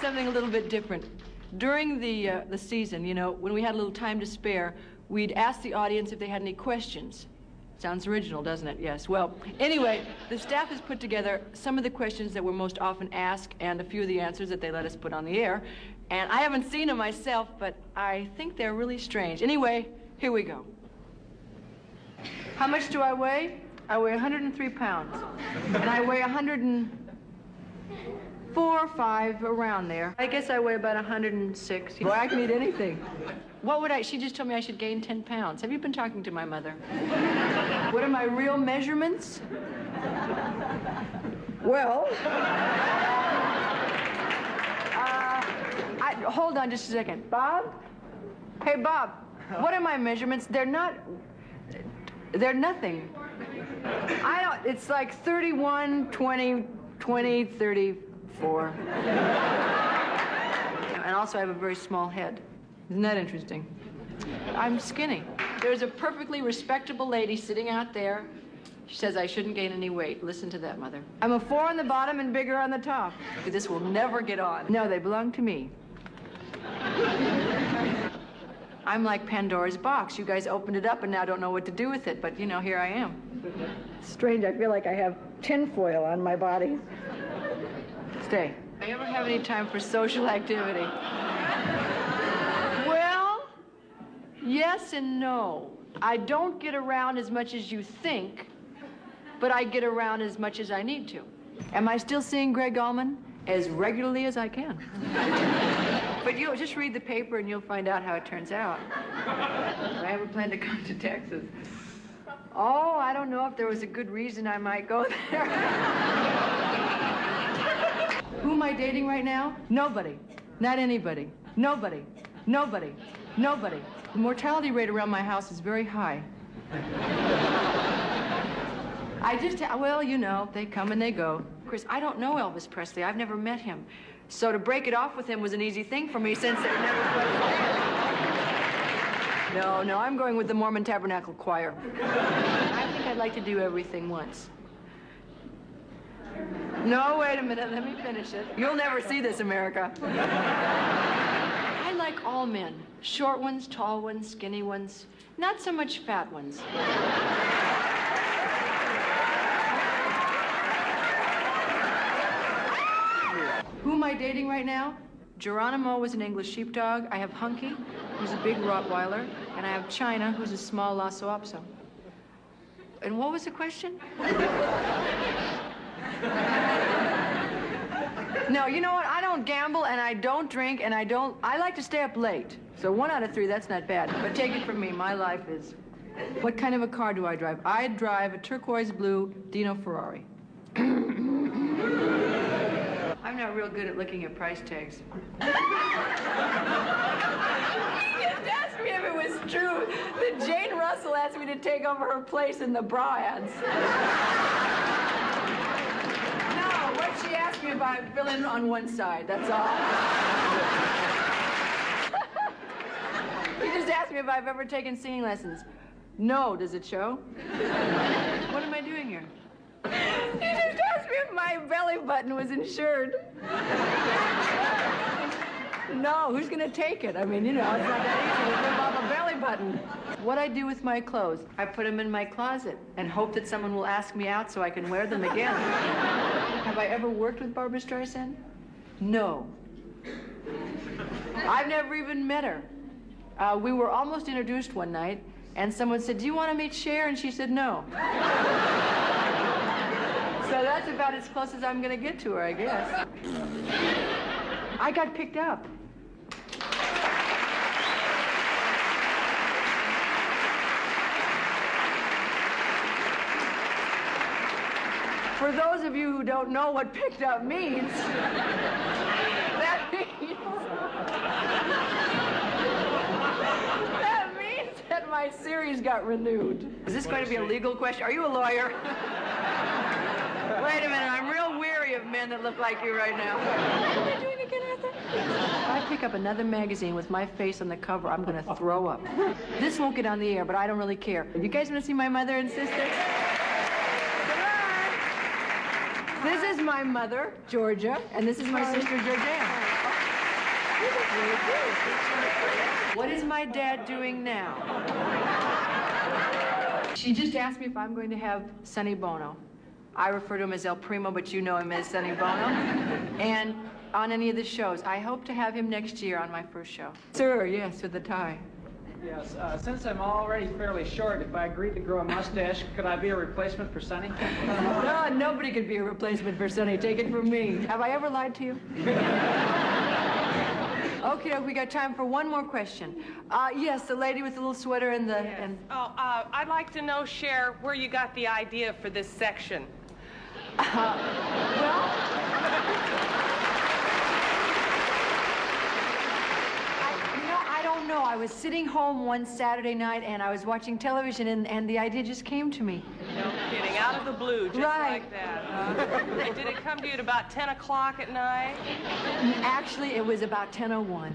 something a little bit different. During the season, you know, when we had a little time to spare, we'd ask the audience if they had any questions. Sounds original, doesn't it? Yes. Well, anyway, the staff has put together some of the questions that were most often asked and a few of the answers that they let us put on the air. And I haven't seen them myself, but I think they're really strange. Anyway, here we go. How much do I weigh? I weigh 103 pounds. And I weigh 104 or 5, around there. I guess I weigh about 106. Boy, I can eat anything. What would she just told me I should gain 10 pounds. Have you been talking to my mother? What are my real measurements? Well, hold on just a second. Bob? Hey, Bob, what are my measurements? They're nothing. It's like 31, 20, 20, 34. And also I have a very small head. Isn't that interesting? I'm skinny. There's a perfectly respectable lady sitting out there. She says I shouldn't gain any weight. Listen to that, Mother. I'm a 4 on the bottom and bigger on the top. This will never get on. No, they belong to me. I'm like Pandora's box. You guys opened it up and now don't know what to do with it, but you know, here I am. Strange, I feel like I have tinfoil on my body. Stay. Do you ever have any time for social activity? Well, yes and no. I don't get around as much as you think, but I get around as much as I need to. Am I still seeing Greg Allman? As regularly as I can. But you'll just read the paper and you'll find out how it turns out. I ever plan to come to Texas? Oh, I don't know if there was a good reason I might go there. Who am I dating right now? Nobody. Not anybody. Nobody. Nobody. Nobody. The mortality rate around my house is very high. Well, you know, they come and they go. Chris, I don't know Elvis Presley. I've never met him. So to break it off with him was an easy thing for me since they've never played. No, I'm going with the Mormon Tabernacle Choir. I think I'd like to do everything once. No, wait a minute, let me finish it. You'll never see this, America. I like all men. Short ones, tall ones, skinny ones. Not so much fat ones. Who am I dating right now? Geronimo was an English sheepdog. I have Hunky, who's a big Rottweiler. And I have China, who's a small Lhasa Apso. And what was the question? No, you know what? I don't gamble, and I don't drink, and I like to stay up late. So 1 out of 3, that's not bad. But take it from me, my life is... What kind of a car do I drive? I drive a turquoise blue Dino Ferrari. I'm not real good at looking at price tags. He just asked me if it was true that Jane Russell asked me to take over her place in the bra ads. No, what she asked me about, fill in on one side, that's all. He just asked me if I've ever taken singing lessons. No, does it show? What am I doing here? He just asked me if my belly button was insured. No, who's gonna take it? I mean, you know, it's not that easy to rip off a belly button. What I do with my clothes, I put them in my closet and hope that someone will ask me out so I can wear them again. Have I ever worked with Barbra Streisand? No. I've never even met her. We were almost introduced one night, and someone said, "Do you want to meet Cher?" And she said, "No." So that's about as close as I'm going to get to her, I guess. I got picked up. For those of you who don't know what picked up means, that means that my series got renewed. Is this going to be a legal question? Are you a lawyer? Wait a minute, I'm real weary of men that look like you right now. What am I doing again, Arthur? If I pick up another magazine with my face on the cover, I'm going to throw up. This won't get on the air, but I don't really care. You guys want to see my mother and sister? Come on. This is my mother, Georgia, and this is my sister, Georgiana. What is my dad doing now? She just asked me if I'm going to have Sonny Bono. I refer to him as El Primo, but you know him as Sonny Bono. And on any of the shows. I hope to have him next year on my first show. Sir, yes, with the tie. Yes, since I'm already fairly short, if I agreed to grow a mustache, could I be a replacement for Sonny? No, nobody could be a replacement for Sonny. Take it from me. Have I ever lied to you? Okay, we got time for one more question. Yes, the lady with the little sweater and the... Yes. I'd like to know, Cher, where you got the idea for this section. Well... I don't know. I was sitting home one Saturday night and I was watching television and the idea just came to me. No kidding, out of the blue, just right. Like that. Did it come to you at about 10 o'clock at night? Actually, it was about 10:01.